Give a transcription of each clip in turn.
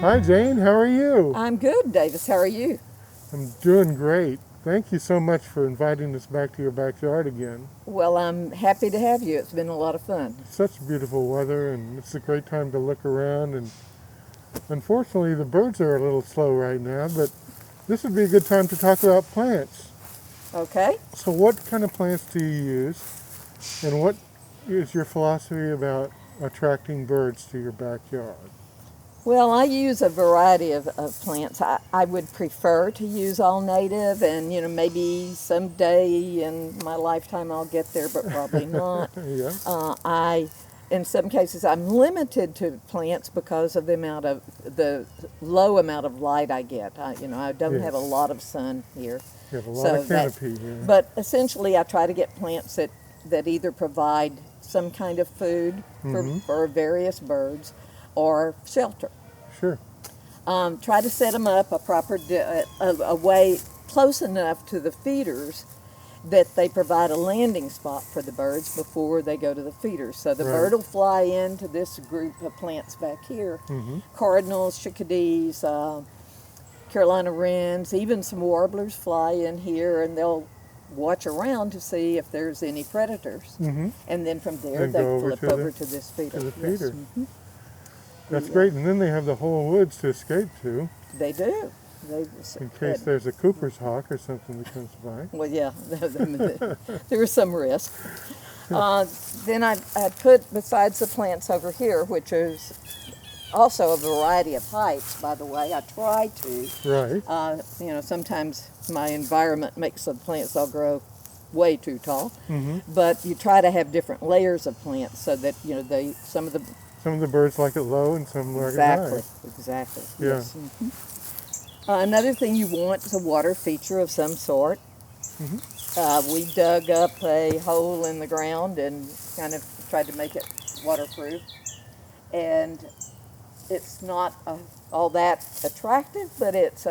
Hi Jane, how are you? I'm good, Davis. How are you? I'm doing great. Thank you so much for inviting us back to your backyard again. Well, I'm happy to have you. It's been a lot of fun. Such beautiful weather, and it's a great time to look around. And unfortunately, the birds are a little slow right now, but this would be a good time to talk about plants. Okay. So what kind of plants do you use, and what is your philosophy about attracting birds to your backyard? Well, I use a variety of plants. I would prefer to use all native, and maybe someday in my lifetime I'll get there, but probably not. Yeah. In some cases, I'm limited to plants because of the low amount of light I get. I don't have a Yes. lot of sun here. You have a lot of canopy here. But essentially, I try to get plants that either provide some kind of food for various birds or shelter. Sure. Try to set them up a way close enough to the feeders that they provide a landing spot for the birds before they go to the feeders. So the Right. bird will fly into this group of plants back here. Cardinals, chickadees, Carolina wrens, even some warblers fly in here, and they'll watch around to see if there's any predators. And then from there, Then they go flip over to this feeder. to the Yes. feeder. That's great, and then they have the whole woods to escape to They do. in case there's a Cooper's hawk or something that comes by. Well, yeah, there is some risk. Then I put, besides the plants over here, which is also a variety of heights, by the way, I try to. Right. Sometimes my environment makes the plants all grow way too tall, but you try to have different layers of plants so that, some of the birds like it low and some like it high. Exactly. Yeah. Yes. Another thing you want is a water feature of some sort. We dug up a hole in the ground and kind of tried to make it waterproof. And it's not all that attractive, but it's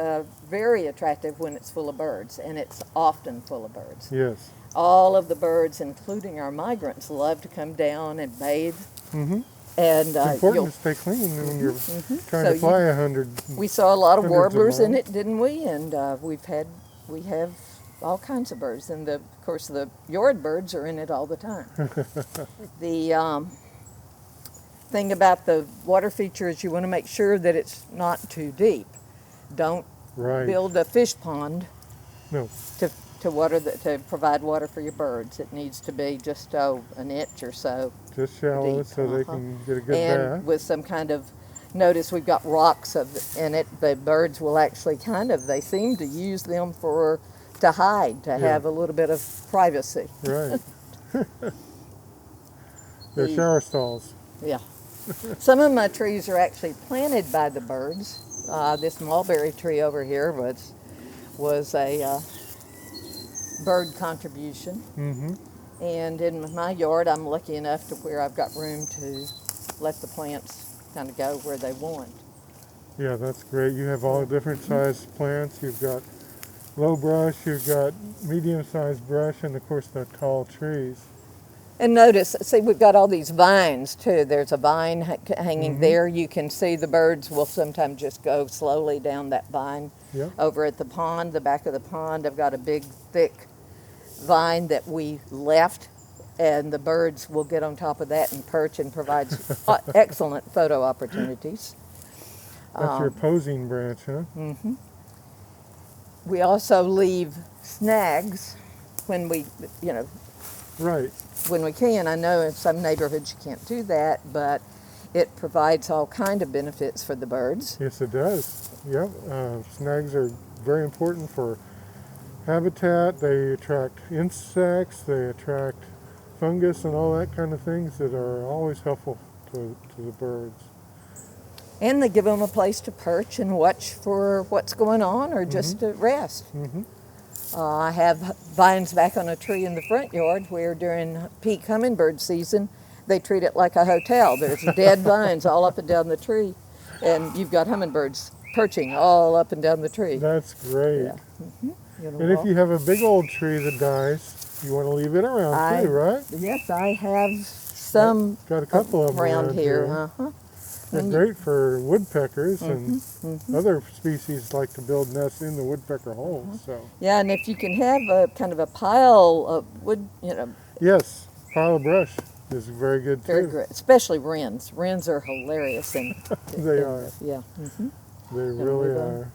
very attractive when it's full of birds, and it's often full of birds. Yes. All of the birds, including our migrants, love to come down and bathe. And It's important to stay clean when you're trying to fly 100. We saw a lot of hundreds of warblers in miles. it, didn't we? And we have all kinds of birds, and of course the yard birds are in it all the time. The thing about the water feature is you want to make sure that it's not too deep. Don't Right. build a fish pond No. to provide water for your birds. It needs to be just an inch or so. Just shallow Deep, so they can get a good And bath. with some kind of, notice we've got rocks in it. The birds will actually they seem to use them to hide, to have a little bit of privacy. Right. They're shower stalls. Yeah. Some of my trees are actually planted by the birds. This mulberry tree over here was a bird contribution. And in my yard, I'm lucky enough to where I've got room to let the plants kind of go where they want. Yeah, that's great. You have all different sized plants. You've got low brush, you've got medium-sized brush, and of course the tall trees. And notice, see, we've got all these vines too. There's a vine hanging there. You can see the birds will sometimes just go slowly down that vine. Yep. Over at the pond, the back of the pond, I've got a big, thick vine that we left, and the birds will get on top of that and perch and provides excellent photo opportunities. That's your posing branch, huh? We also leave snags when we, Right. when we can. I know in some neighborhoods you can't do that, but it provides all kind of benefits for the birds. Yes, it does. Yep. Snags are very important for habitat. They attract insects. They attract fungus and all that kind of things that are always helpful to the birds. And they give them a place to perch and watch for what's going on or just to rest. I have vines back on a tree in the front yard where during peak hummingbird season, they treat it like a hotel. There's dead vines all up and down the tree, and you've got hummingbirds perching all up and down the tree. That's great. Yeah. And if you have a big old tree that dies, you want to leave it around too, right? Yes, I have some Got a couple of them around here. They're And great for woodpeckers, and Mm-hmm. other species like to build nests in the woodpecker holes. So Yeah, and if you can have a kind of a pile of wood, yes, pile of brush is very good very too. great, especially wrens. Wrens are hilarious, and They are. yeah. They Gonna really move on. are.